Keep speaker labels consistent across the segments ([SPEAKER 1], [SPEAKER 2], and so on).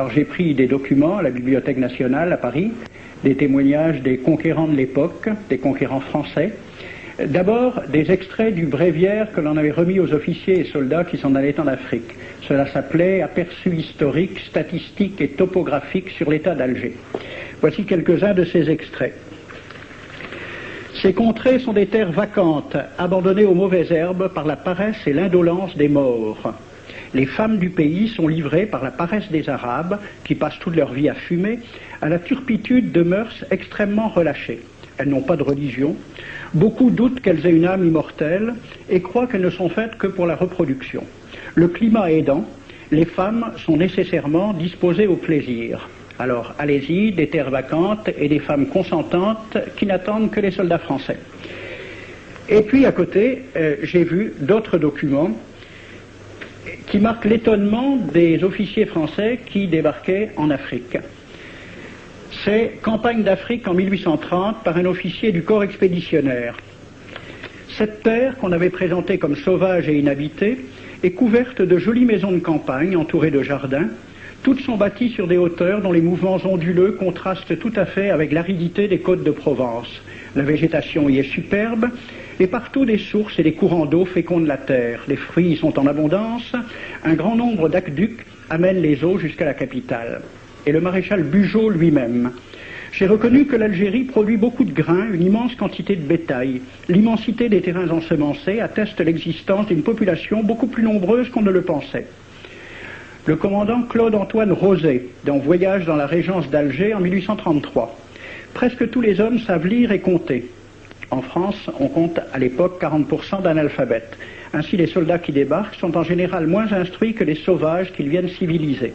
[SPEAKER 1] Alors j'ai pris des documents à la Bibliothèque nationale à Paris, des témoignages des conquérants de l'époque, des conquérants français. D'abord, des extraits du bréviaire que l'on avait remis aux officiers et soldats qui s'en allaient en Afrique. Cela s'appelait « Aperçu historique, statistique et topographique sur l'état d'Alger ». Voici quelques-uns de ces extraits. Ces contrées sont des terres vacantes, abandonnées aux mauvaises herbes par la paresse et l'indolence des morts. Les femmes du pays sont livrées par la paresse des Arabes, qui passent toute leur vie à fumer, à la turpitude de mœurs extrêmement relâchées. Elles n'ont pas de religion. Beaucoup doutent qu'elles aient une âme immortelle et croient qu'elles ne sont faites que pour la reproduction. Le climat aidant, les femmes sont nécessairement disposées au plaisir. Alors, allez-y, des terres vacantes et des femmes consentantes qui n'attendent que les soldats français. Et puis, à côté, j'ai vu d'autres documents qui marquent l'étonnement des officiers français qui débarquaient en Afrique. C'est Campagne d'Afrique en 1830 par un officier du corps expéditionnaire. Cette terre, qu'on avait présentée comme sauvage et inhabitée, est couverte de jolies maisons de campagne entourées de jardins. Toutes sont bâties sur des hauteurs dont les mouvements onduleux contrastent tout à fait avec l'aridité des côtes de Provence. La végétation y est superbe, et partout des sources et des courants d'eau fécondent la terre. Les fruits y sont en abondance, un grand nombre d'aqueducs amènent les eaux jusqu'à la capitale. Et le maréchal Bugeaud lui-même. J'ai reconnu que l'Algérie produit beaucoup de grains, une immense quantité de bétail. L'immensité des terrains ensemencés atteste l'existence d'une population beaucoup plus nombreuse qu'on ne le pensait. Le commandant Claude-Antoine Rosé, dans Voyage dans la Régence d'Alger en 1833. Presque tous les hommes savent lire et compter. En France, on compte à l'époque 40% d'analphabètes. Ainsi, les soldats qui débarquent sont en général moins instruits que les sauvages qu'ils viennent civiliser.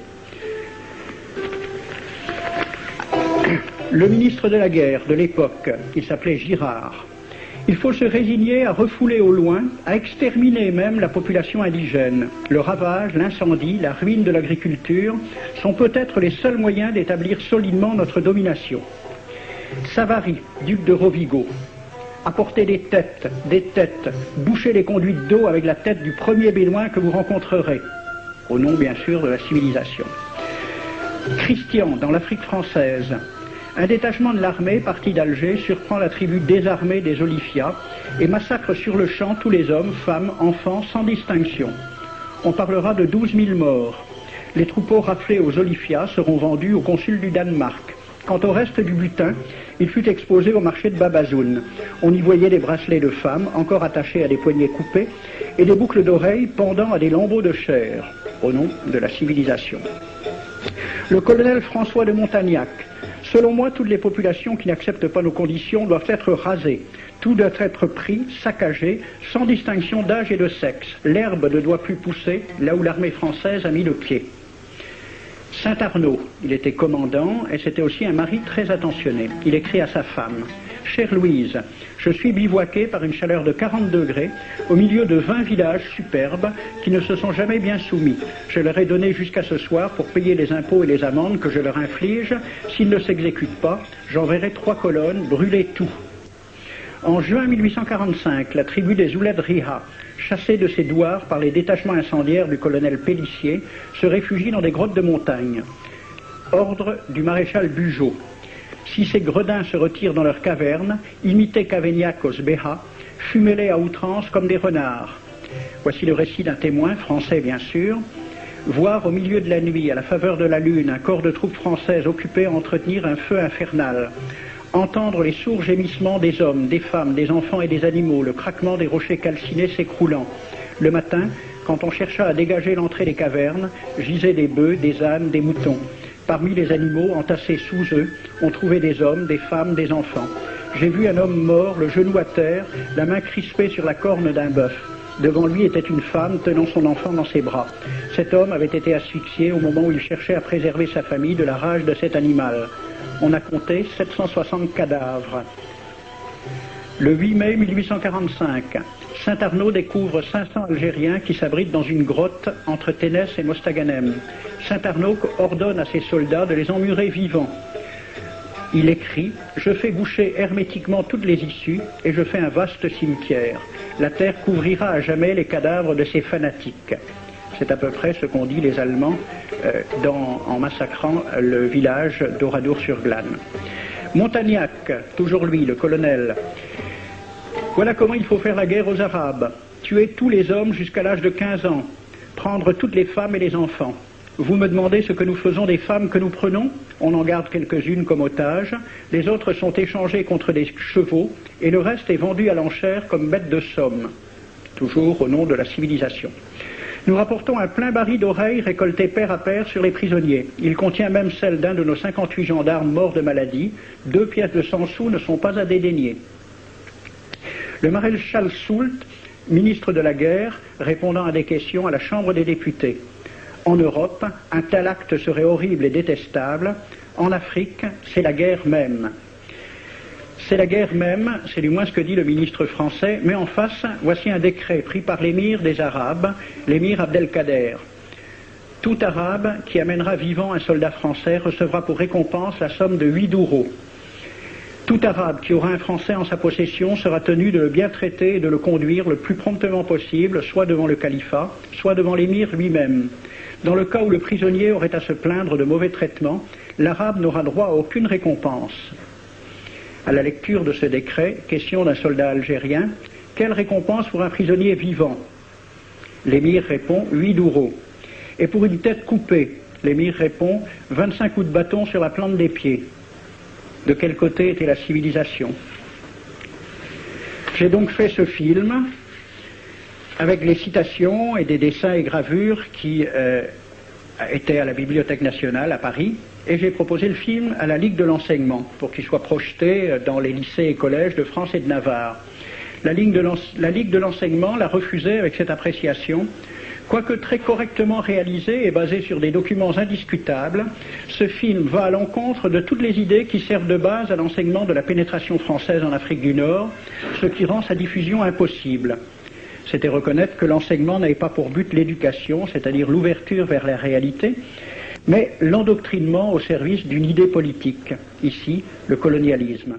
[SPEAKER 1] Le ministre de la guerre de l'époque, il s'appelait Girard. Il faut se résigner à refouler au loin, à exterminer même la population indigène. Le ravage, l'incendie, la ruine de l'agriculture sont peut-être les seuls moyens d'établir solidement notre domination. Savary, duc de Rovigo, apportez des têtes, bouchez les conduites d'eau avec la tête du premier bédouin que vous rencontrerez, au nom bien sûr de la civilisation. Christian, dans l'Afrique française, un détachement de l'armée parti d'Alger surprend la tribu désarmée des Olifia et massacre sur le champ tous les hommes, femmes, enfants, sans distinction. On parlera de 12 000 morts. Les troupeaux raflés aux Olifia seront vendus au consul du Danemark. Quant au reste du butin, il fut exposé au marché de Babazoun. On y voyait des bracelets de femmes encore attachés à des poignets coupés et des boucles d'oreilles pendant à des lambeaux de chair, au nom de la civilisation. Le colonel François de Montagnac. Selon moi, toutes les populations qui n'acceptent pas nos conditions doivent être rasées. Tout doit être pris, saccagé, sans distinction d'âge et de sexe. L'herbe ne doit plus pousser là où l'armée française a mis le pied. Saint-Arnaud, il était commandant et c'était aussi un mari très attentionné. Il écrit à sa femme « Chère Louise, je suis bivouaqué par une chaleur de 40 degrés au milieu de 20 villages superbes qui ne se sont jamais bien soumis. Je leur ai donné jusqu'à ce soir pour payer les impôts et les amendes que je leur inflige. S'ils ne s'exécutent pas, j'enverrai 3 colonnes brûler tout. » En juin 1845, la tribu des Ouled Riha, chassée de ses douars par les détachements incendiaires du colonel Pélissier, se réfugie dans des grottes de montagne. Ordre du maréchal Bugeaud. Si ces gredins se retirent dans leurs cavernes, imitez Cavaignac aux Béha, fumez-les à outrance comme des renards. Voici le récit d'un témoin, français bien sûr. Voir au milieu de la nuit, à la faveur de la lune, un corps de troupes françaises occupé à entretenir un feu infernal. Entendre les sourds gémissements des hommes, des femmes, des enfants et des animaux, le craquement des rochers calcinés s'écroulant. Le matin, quand on chercha à dégager l'entrée des cavernes, gisaient des bœufs, des ânes, des moutons. Parmi les animaux, entassés sous eux, on trouvait des hommes, des femmes, des enfants. J'ai vu un homme mort, le genou à terre, la main crispée sur la corne d'un bœuf. Devant lui était une femme tenant son enfant dans ses bras. Cet homme avait été asphyxié au moment où il cherchait à préserver sa famille de la rage de cet animal. On a compté 760 cadavres. Le 8 mai 1845, Saint-Arnaud découvre 500 Algériens qui s'abritent dans une grotte entre Ténès et Mostaganem. Saint-Arnaud ordonne à ses soldats de les emmurer vivants. Il écrit « Je fais boucher hermétiquement toutes les issues et je fais un vaste cimetière. La terre couvrira à jamais les cadavres de ces fanatiques. » C'est à peu près ce qu'ont dit les Allemands en massacrant le village d'Oradour-sur-Glane. Montagnac, toujours lui, le colonel. Voilà comment il faut faire la guerre aux Arabes. Tuer tous les hommes jusqu'à l'âge de 15 ans. Prendre toutes les femmes et les enfants. Vous me demandez ce que nous faisons des femmes que nous prenons? On en garde quelques-unes comme otages. Les autres sont échangées contre des chevaux et le reste est vendu à l'enchère comme bête de somme. Toujours au nom de la civilisation. Nous rapportons un plein baril d'oreilles récoltées paire à paire sur les prisonniers. Il contient même celle d'un de nos 58 gendarmes morts de maladie. 2 pièces de 100 sous ne sont pas à dédaigner. Le maréchal Soult, ministre de la guerre, répondant à des questions à la Chambre des députés. En Europe, un tel acte serait horrible et détestable. En Afrique, c'est la guerre même. C'est la guerre même, c'est du moins ce que dit le ministre français, mais en face, voici un décret pris par l'émir des Arabes, l'émir Abdelkader. Tout Arabe qui amènera vivant un soldat français recevra pour récompense la somme de 8 douros. Tout Arabe qui aura un Français en sa possession sera tenu de le bien traiter et de le conduire le plus promptement possible, soit devant le califat, soit devant l'émir lui-même. Dans le cas où le prisonnier aurait à se plaindre de mauvais traitements, l'Arabe n'aura droit à aucune récompense. À la lecture de ce décret, question d'un soldat algérien, quelle récompense pour un prisonnier vivant? L'émir répond 8 douros. Et pour une tête coupée, l'émir répond 25 coups de bâton sur la plante des pieds. De quel côté était la civilisation? J'ai donc fait ce film avec les citations et des dessins et gravures qui étaient à la Bibliothèque nationale à Paris, et j'ai proposé le film à la Ligue de l'enseignement pour qu'il soit projeté dans les lycées et collèges de France et de Navarre. La Ligue de l'enseignement l'a refusé avec cette appréciation. Quoique très correctement réalisé et basé sur des documents indiscutables, ce film va à l'encontre de toutes les idées qui servent de base à l'enseignement de la pénétration française en Afrique du Nord, ce qui rend sa diffusion impossible. C'était reconnaître que l'enseignement n'avait pas pour but l'éducation, c'est-à-dire l'ouverture vers la réalité, mais l'endoctrinement au service d'une idée politique, ici le colonialisme.